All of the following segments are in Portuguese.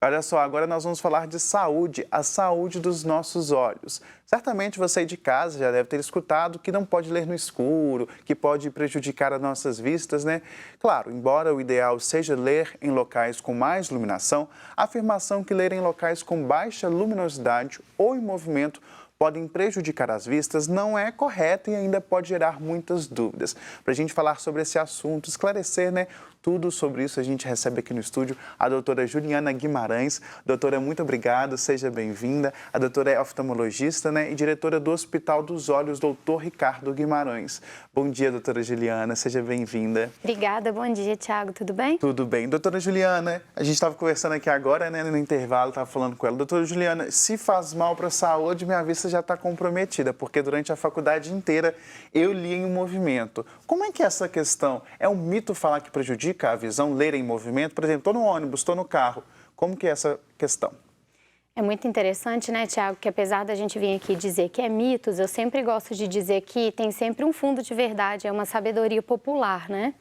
Olha só, agora nós vamos falar de saúde, a saúde dos nossos olhos. Certamente você aí de casa já deve ter escutado que não pode ler no escuro, que pode prejudicar as nossas vistas, né? Claro, embora o ideal seja ler em locais com mais iluminação, a afirmação que ler em locais com baixa luminosidade ou em movimento podem prejudicar as vistas não é correta e ainda pode gerar muitas dúvidas. Para a gente falar sobre esse assunto, esclarecer, né, tudo sobre isso, a gente recebe aqui no estúdio a doutora Juliana Guimarães. Doutora, muito obrigado, seja bem-vinda. A doutora é oftalmologista, né, e diretora do Hospital dos Olhos, doutor Ricardo Guimarães. Bom dia, doutora Juliana, seja bem-vinda. Obrigada, bom dia, Thiago, tudo bem? Tudo bem. Doutora Juliana, a gente estava conversando aqui agora, né, no intervalo, estava falando com ela. Doutora Juliana, se faz mal para a saúde, minha vista já está comprometida, porque durante a faculdade inteira eu li em movimento. Como é que é essa questão? É um mito falar que prejudica a visão, ler em movimento? Por exemplo, estou no ônibus, estou no carro. Como que é essa questão? É muito interessante, né, Thiago, que apesar da gente vir aqui dizer que é mitos, eu sempre gosto de dizer que tem sempre um fundo de verdade, é uma sabedoria popular, né?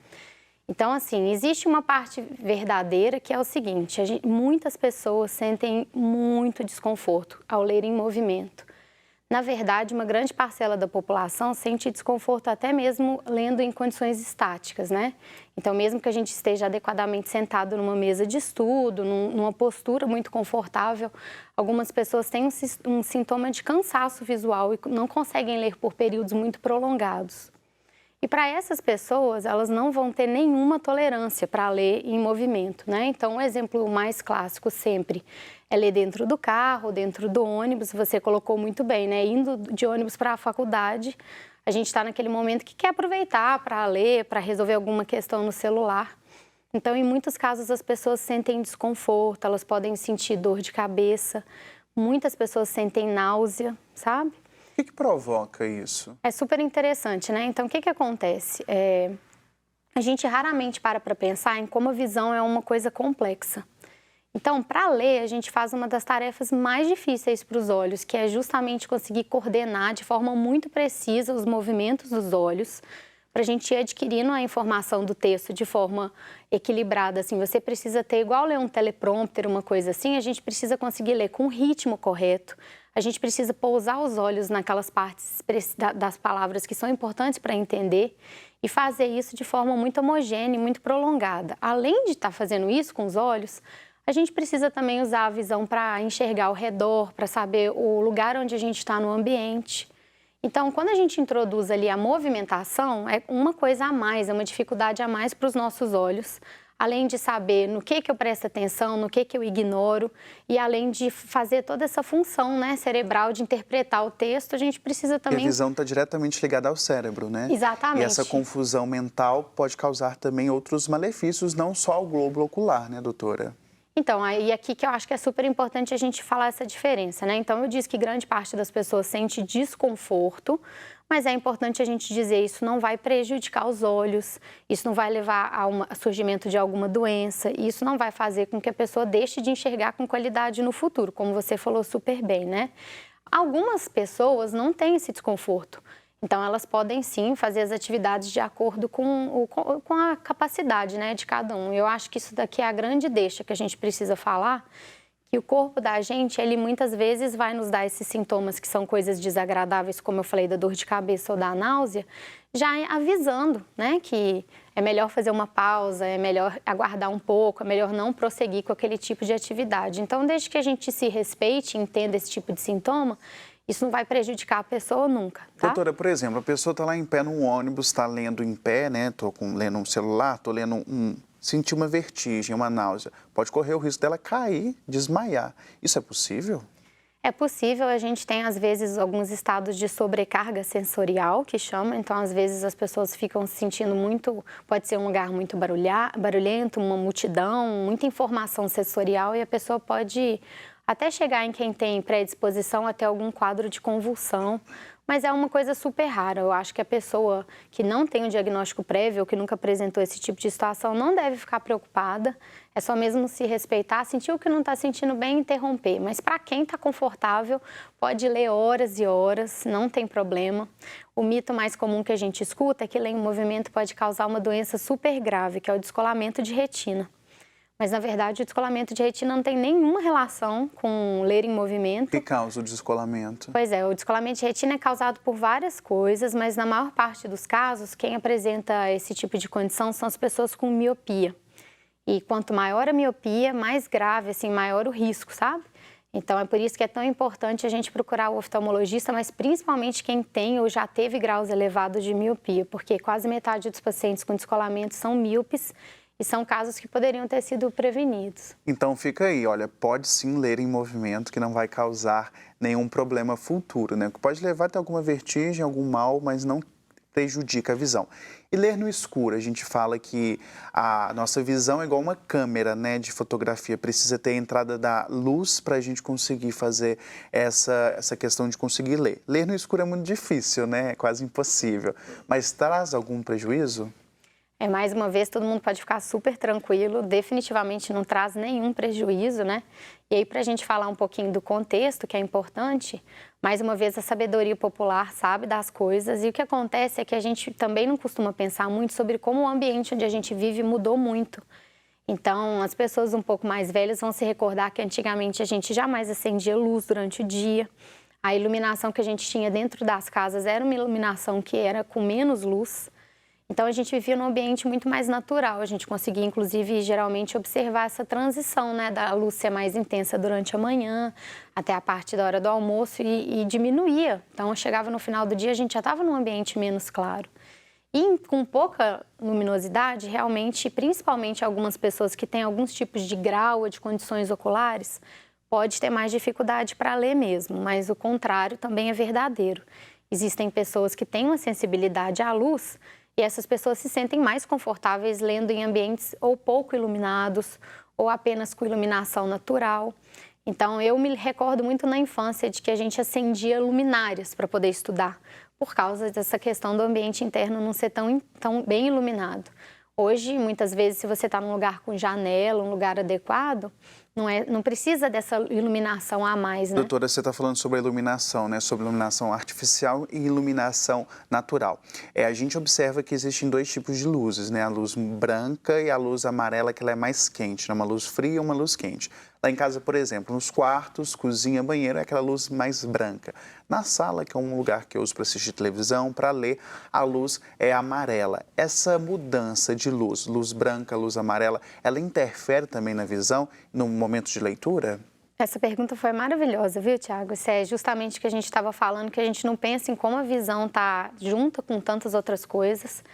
Então, assim, existe uma parte verdadeira que é o seguinte, muitas pessoas sentem muito desconforto ao ler em movimento. Na verdade, uma grande parcela da população sente desconforto até mesmo lendo em condições estáticas, né? Então, mesmo que a gente esteja adequadamente sentado numa mesa de estudo, numa postura muito confortável, algumas pessoas têm um sintoma de cansaço visual e não conseguem ler por períodos muito prolongados. E para essas pessoas, elas não vão ter nenhuma tolerância para ler em movimento, né? Então, o exemplo mais clássico sempre é ler dentro do carro, dentro do ônibus, você colocou muito bem, né? Indo de ônibus para a faculdade, a gente está naquele momento que quer aproveitar para ler, para resolver alguma questão no celular. Então, em muitos casos, as pessoas sentem desconforto, elas podem sentir dor de cabeça, muitas pessoas sentem náusea, sabe? O que provoca isso? É super interessante, né? Então, o que acontece? A gente raramente para pensar em como a visão é uma coisa complexa. Então, para ler, a gente faz uma das tarefas mais difíceis para os olhos, que é justamente conseguir coordenar de forma muito precisa os movimentos dos olhos, para a gente ir adquirindo a informação do texto de forma equilibrada. Assim, você precisa ter, igual ler um teleprompter, uma coisa assim, a gente precisa conseguir ler com o ritmo correto, a gente precisa pousar os olhos naquelas partes das palavras que são importantes para entender e fazer isso de forma muito homogênea e muito prolongada. Além de estar fazendo isso com os olhos, a gente precisa também usar a visão para enxergar ao redor, para saber o lugar onde a gente está no ambiente. Então, quando a gente introduz ali a movimentação, é uma coisa a mais, é uma dificuldade a mais para os nossos olhos, além de saber no que eu presto atenção, no que eu ignoro, e além de fazer toda essa função, né, cerebral de interpretar o texto, a gente precisa também... E a visão está diretamente ligada ao cérebro, né? Exatamente. E essa confusão mental pode causar também outros malefícios, não só ao globo ocular, né, doutora? Então, aí aqui que eu acho que é super importante a gente falar essa diferença, né? Então, eu disse que grande parte das pessoas sente desconforto, mas é importante a gente dizer isso não vai prejudicar os olhos, isso não vai levar a surgimento de alguma doença, e isso não vai fazer com que a pessoa deixe de enxergar com qualidade no futuro, como você falou super bem, né? Algumas pessoas não têm esse desconforto. Então, elas podem sim fazer as atividades de acordo com a capacidade, né, de cada um. Eu acho que isso daqui é a grande deixa que a gente precisa falar, que o corpo da gente, ele muitas vezes vai nos dar esses sintomas que são coisas desagradáveis, como eu falei, da dor de cabeça ou da náusea, já avisando, né, que é melhor fazer uma pausa, é melhor aguardar um pouco, é melhor não prosseguir com aquele tipo de atividade. Então, desde que a gente se respeite e entenda esse tipo de sintoma, isso não vai prejudicar a pessoa nunca, tá? Doutora, por exemplo, a pessoa está lá em pé num ônibus, está lendo em pé, né? Estou lendo um celular, estou lendo sentir uma vertigem, uma náusea. Pode correr o risco dela cair, desmaiar. Isso é possível? É possível, a gente tem às vezes alguns estados de sobrecarga sensorial, que chama, então às vezes as pessoas ficam se sentindo muito, pode ser um lugar muito barulhento, uma multidão, muita informação sensorial e a pessoa pode até chegar em quem tem predisposição até algum quadro de convulsão, mas é uma coisa super rara. Eu acho que a pessoa que não tem um diagnóstico prévio ou que nunca apresentou esse tipo de situação não deve ficar preocupada, é só mesmo se respeitar, sentir o que não está sentindo bem e interromper. Mas para quem está confortável, pode ler horas e horas, não tem problema. O mito mais comum que a gente escuta é que ler em movimento pode causar uma doença super grave, que é o descolamento de retina. Mas, na verdade, o descolamento de retina não tem nenhuma relação com ler em O movimento. que causa o descolamento? Pois é, o descolamento de retina é causado por várias coisas, mas na maior parte dos casos, quem apresenta esse tipo de condição são as pessoas com miopia. E quanto maior a miopia, mais grave, assim, maior o risco, sabe? Então, é por isso que é tão importante a gente procurar o oftalmologista, mas principalmente quem tem ou já teve graus elevados de miopia, porque quase metade dos pacientes com descolamento são míopes e são casos que poderiam ter sido prevenidos. Então fica aí, olha, pode sim ler em movimento que não vai causar nenhum problema futuro, né? Pode levar até alguma vertigem, algum mal, mas não prejudica a visão. E ler no escuro, a gente fala que a nossa visão é igual uma câmera, né, de fotografia, precisa ter a entrada da luz para a gente conseguir fazer essa questão de conseguir ler. Ler no escuro é muito difícil, né, é quase impossível, mas traz algum prejuízo? Mais uma vez, todo mundo pode ficar super tranquilo, definitivamente não traz nenhum prejuízo, né? E aí, para a gente falar um pouquinho do contexto, que é importante, mais uma vez, a sabedoria popular sabe das coisas e o que acontece é que a gente também não costuma pensar muito sobre como o ambiente onde a gente vive mudou muito. Então, as pessoas um pouco mais velhas vão se recordar que antigamente a gente jamais acendia luz durante o dia. A iluminação que a gente tinha dentro das casas era uma iluminação que era com menos luz. Então, a gente vivia num ambiente muito mais natural. A gente conseguia, inclusive, geralmente observar essa transição, né? Da luz ser mais intensa durante a manhã, até a parte da hora do almoço e diminuía. Então, chegava no final do dia, a gente já estava num ambiente menos claro. E com pouca luminosidade, realmente, principalmente algumas pessoas que têm alguns tipos de grau ou de condições oculares, pode ter mais dificuldade para ler mesmo, mas o contrário também é verdadeiro. Existem pessoas que têm uma sensibilidade à luz e essas pessoas se sentem mais confortáveis lendo em ambientes ou pouco iluminados ou apenas com iluminação natural. Então, eu me recordo muito na infância de que a gente acendia luminárias para poder estudar, por causa dessa questão do ambiente interno não ser tão bem iluminado. Hoje, muitas vezes, se você está num lugar com janela, um lugar adequado, não precisa dessa iluminação a mais, né? Doutora, você está falando sobre a iluminação, né? Sobre iluminação artificial e iluminação natural. A gente observa que existem dois tipos de luzes, né? A luz branca e a luz amarela, que ela é mais quente, né? Uma luz fria e uma luz quente. Lá em casa, por exemplo, nos quartos, cozinha, banheiro, é aquela luz mais branca. Na sala, que é um lugar que eu uso para assistir televisão, para ler, a luz é amarela. Essa mudança de luz, luz branca, luz amarela, ela interfere também na visão, no momento de leitura? Essa pergunta foi maravilhosa, viu, Tiago? Isso é justamente o que a gente estava falando, que a gente não pensa em como a visão está junta com tantas outras coisas.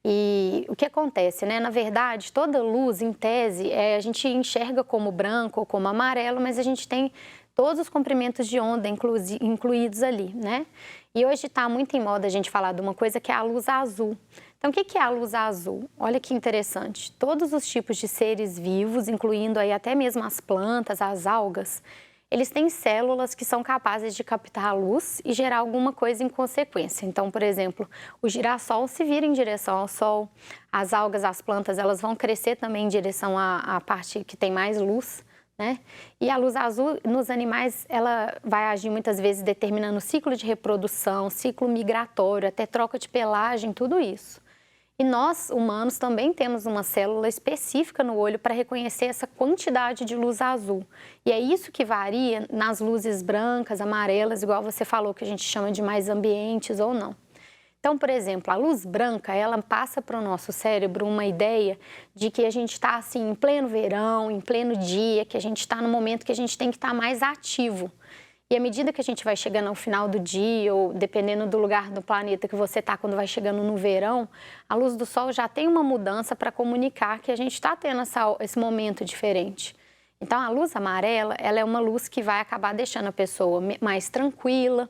E o que acontece, né? Na verdade, toda luz, em tese, a gente enxerga como branco ou como amarelo, mas a gente tem todos os comprimentos de onda incluídos ali, né? E hoje está muito em moda a gente falar de uma coisa que é a luz azul. Então, o que é a luz azul? Olha que interessante. Todos os tipos de seres vivos, incluindo aí até mesmo as plantas, as algas, eles têm células que são capazes de captar a luz e gerar alguma coisa em consequência. Então, por exemplo, o girassol se vira em direção ao sol, as algas, as plantas, elas vão crescer também em direção à parte que tem mais luz, né? E a luz azul nos animais, ela vai agir muitas vezes determinando o ciclo de reprodução, ciclo migratório, até troca de pelagem, tudo isso. E nós, humanos, também temos uma célula específica no olho para reconhecer essa quantidade de luz azul. E é isso que varia nas luzes brancas, amarelas, igual você falou, que a gente chama de mais ambientes ou não. Então, por exemplo, a luz branca, ela passa para o nosso cérebro uma ideia de que a gente está assim em pleno verão, em pleno dia, que a gente está no momento que a gente tem que estar mais ativo. E à medida que a gente vai chegando ao final do dia, ou dependendo do lugar do planeta que você está quando vai chegando no verão, a luz do sol já tem uma mudança para comunicar que a gente está tendo esse momento diferente. Então, a luz amarela, ela é uma luz que vai acabar deixando a pessoa mais tranquila,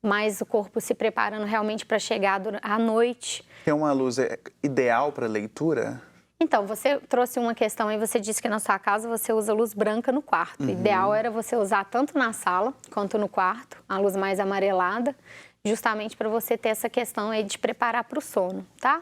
mais o corpo se preparando realmente para chegar à noite. É uma luz ideal para leitura? Então, você trouxe uma questão aí, você disse que na sua casa você usa luz branca no quarto. O ideal era você usar tanto na sala quanto no quarto, a luz mais amarelada, justamente para você ter essa questão aí de preparar para o sono, tá?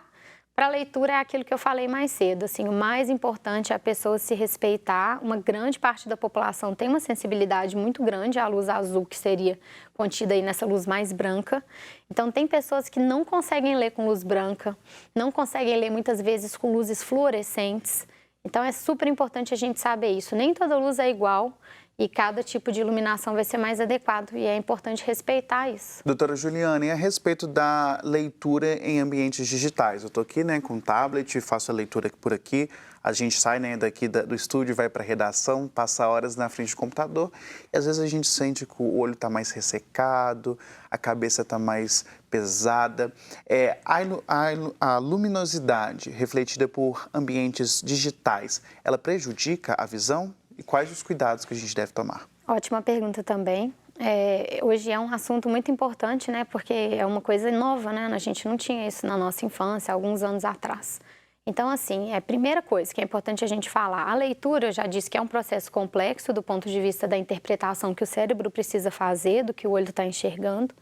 Para a leitura é aquilo que eu falei mais cedo, assim, o mais importante é a pessoa se respeitar. Uma grande parte da população tem uma sensibilidade muito grande à luz azul, que seria contida aí nessa luz mais branca. Então, tem pessoas que não conseguem ler com luz branca, não conseguem ler muitas vezes com luzes fluorescentes. Então, é super importante a gente saber isso. Nem toda luz é igual e cada tipo de iluminação vai ser mais adequado e é importante respeitar isso. Doutora Juliana, e a respeito da leitura em ambientes digitais? Eu estou aqui, né, com o tablet, faço a leitura por aqui, a gente sai, né, daqui do estúdio, vai para a redação, passa horas na frente do computador e às vezes a gente sente que o olho está mais ressecado, a cabeça está mais pesada. A luminosidade refletida por ambientes digitais, ela prejudica a visão? E quais os cuidados que a gente deve tomar? Ótima pergunta também. Hoje é um assunto muito importante, né? Porque é uma coisa nova, né? A gente não tinha isso na nossa infância, alguns anos atrás. Então, assim, a primeira coisa que é importante a gente falar, a leitura, eu já disse que é um processo complexo do ponto de vista da interpretação que o cérebro precisa fazer, do que o olho está enxergando.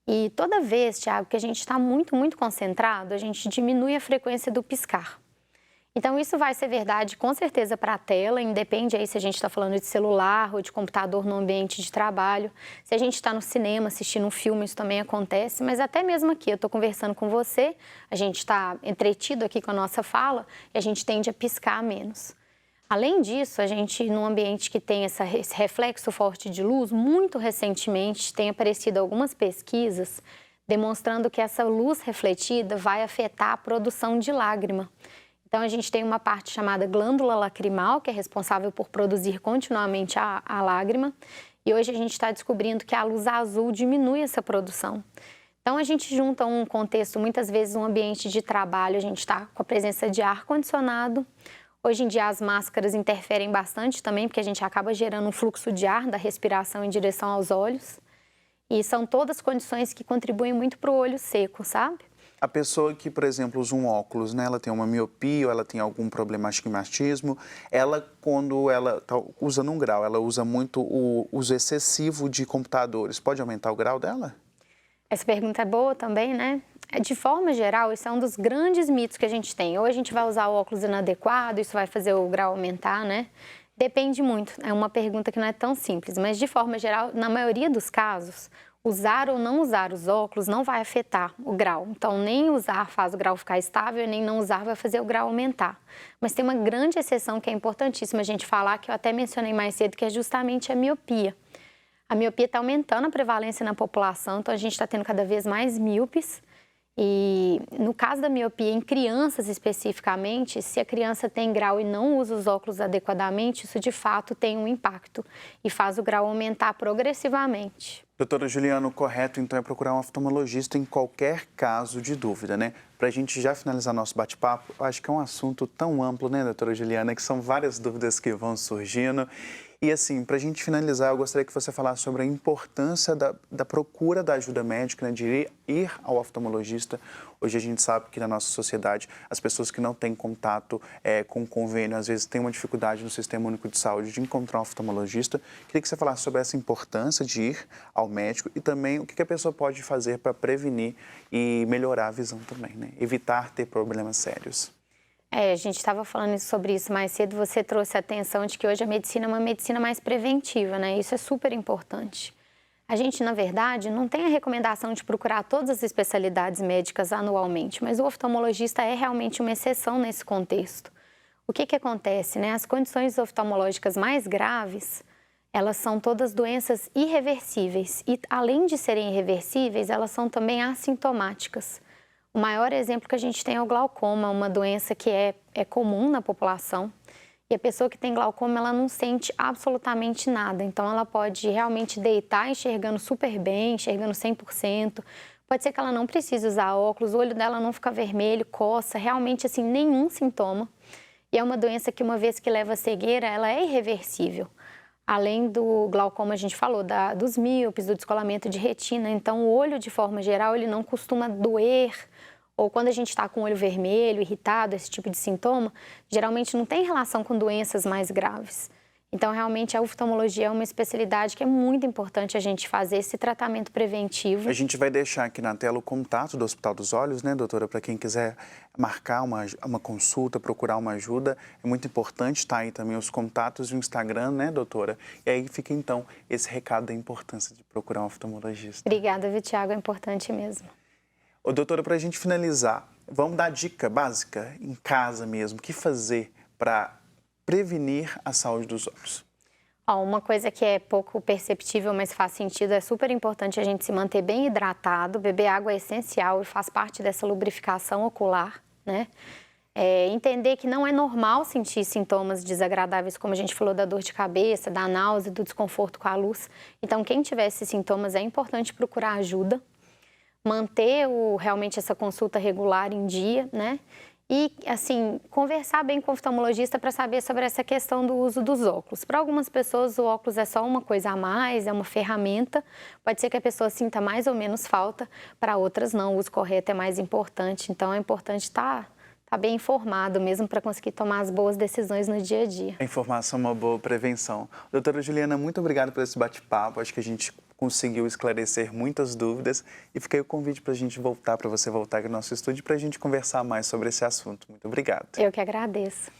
E toda vez, Tiago, que a gente está muito, muito concentrado, a gente diminui a frequência do piscar. Então, isso vai ser verdade com certeza para a tela, independe aí se a gente está falando de celular ou de computador no ambiente de trabalho. Se a gente está no cinema assistindo um filme, isso também acontece, mas até mesmo aqui, eu estou conversando com você, a gente está entretido aqui com a nossa fala e a gente tende a piscar menos. Além disso, a gente, num ambiente que tem esse reflexo forte de luz, muito recentemente tem aparecido algumas pesquisas demonstrando que essa luz refletida vai afetar a produção de lágrima. Então, a gente tem uma parte chamada glândula lacrimal, que é responsável por produzir continuamente a lágrima. E hoje a gente está descobrindo que a luz azul diminui essa produção. Então, a gente junta um contexto, muitas vezes um ambiente de trabalho, a gente está com a presença de ar-condicionado. Hoje em dia, as máscaras interferem bastante também, porque a gente acaba gerando um fluxo de ar da respiração em direção aos olhos. E são todas condições que contribuem muito para o olho seco, sabe? A pessoa que, por exemplo, usa um óculos, né, ela tem uma miopia ou ela tem algum problema de astigmatismo, ela, quando ela está usando um grau, ela usa muito o uso excessivo de computadores, pode aumentar o grau dela? Essa pergunta é boa também, né? De forma geral, isso é um dos grandes mitos que a gente tem. Ou a gente vai usar o óculos inadequado, isso vai fazer o grau aumentar, né? Depende muito, é uma pergunta que não é tão simples, mas de forma geral, na maioria dos casos, usar ou não usar os óculos não vai afetar o grau. Então, nem usar faz o grau ficar estável, nem não usar vai fazer o grau aumentar. Mas tem uma grande exceção que é importantíssima a gente falar, que eu até mencionei mais cedo, que é justamente a miopia. A miopia está aumentando a prevalência na população, então a gente está tendo cada vez mais míopes. E no caso da miopia, em crianças especificamente, se a criança tem grau e não usa os óculos adequadamente, isso de fato tem um impacto e faz o grau aumentar progressivamente. Doutora Juliana, o correto então é procurar um oftalmologista em qualquer caso de dúvida, né? Para a gente já finalizar nosso bate-papo, eu acho que é um assunto tão amplo, né, doutora Juliana, que são várias dúvidas que vão surgindo. E assim, para a gente finalizar, eu gostaria que você falasse sobre a importância da procura da ajuda médica, né, de ir ao oftalmologista. Hoje a gente sabe que na nossa sociedade, as pessoas que não têm contato com o convênio, às vezes têm uma dificuldade no Sistema Único de Saúde de encontrar um oftalmologista. Queria que você falasse sobre essa importância de ir ao médico e também o que a pessoa pode fazer para prevenir e melhorar a visão também, né? Evitar ter problemas sérios. A gente estava falando sobre isso mais cedo, você trouxe a atenção de que hoje a medicina é uma medicina mais preventiva, né? Isso é super importante. A gente, na verdade, não tem a recomendação de procurar todas as especialidades médicas anualmente, mas o oftalmologista é realmente uma exceção nesse contexto. O que acontece, né? As condições oftalmológicas mais graves, elas são todas doenças irreversíveis e, além de serem irreversíveis, elas são também assintomáticas. O maior exemplo que a gente tem é o glaucoma, uma doença que é comum na população. E a pessoa que tem glaucoma, ela não sente absolutamente nada. Então, ela pode realmente deitar enxergando super bem, enxergando 100%. Pode ser que ela não precise usar óculos, o olho dela não fica vermelho, coça, realmente, assim, nenhum sintoma. E é uma doença que, uma vez que leva a cegueira, ela é irreversível. Além do glaucoma, a gente falou dos míopes, do descolamento de retina. Então, o olho, de forma geral, ele não costuma doer. Ou quando a gente está com o olho vermelho, irritado, esse tipo de sintoma, geralmente não tem relação com doenças mais graves. Então, realmente, a oftalmologia é uma especialidade que é muito importante a gente fazer esse tratamento preventivo. A gente vai deixar aqui na tela o contato do Hospital dos Olhos, né, doutora? Para quem quiser marcar uma consulta, procurar uma ajuda, é muito importante estar aí também os contatos e o Instagram, né, doutora? E aí fica, então, esse recado da importância de procurar um oftalmologista. Obrigada, viu, Tiago? É importante mesmo. Ô, doutora, para a gente finalizar, vamos dar dica básica em casa mesmo, o que fazer para prevenir a saúde dos olhos? Ó, uma coisa que é pouco perceptível, mas faz sentido, é super importante a gente se manter bem hidratado. Beber água é essencial e faz parte dessa lubrificação ocular, né? Entender que não é normal sentir sintomas desagradáveis, como a gente falou, da dor de cabeça, da náusea, do desconforto com a luz. Então, quem tiver esses sintomas, é importante procurar ajuda, manter realmente essa consulta regular em dia, né? E, assim, conversar bem com o oftalmologista para saber sobre essa questão do uso dos óculos. Para algumas pessoas, o óculos é só uma coisa a mais, é uma ferramenta. Pode ser que a pessoa sinta mais ou menos falta, para outras não, o uso correto é mais importante. Então, é importante estar bem informado mesmo para conseguir tomar as boas decisões no dia a dia. A informação é uma boa prevenção. Doutora Juliana, muito obrigado por esse bate-papo. Acho que a gente conseguiu esclarecer muitas dúvidas e fica aí o convite para a gente voltar, para você voltar aqui no nosso estúdio para a gente conversar mais sobre esse assunto. Muito obrigado. Eu que agradeço.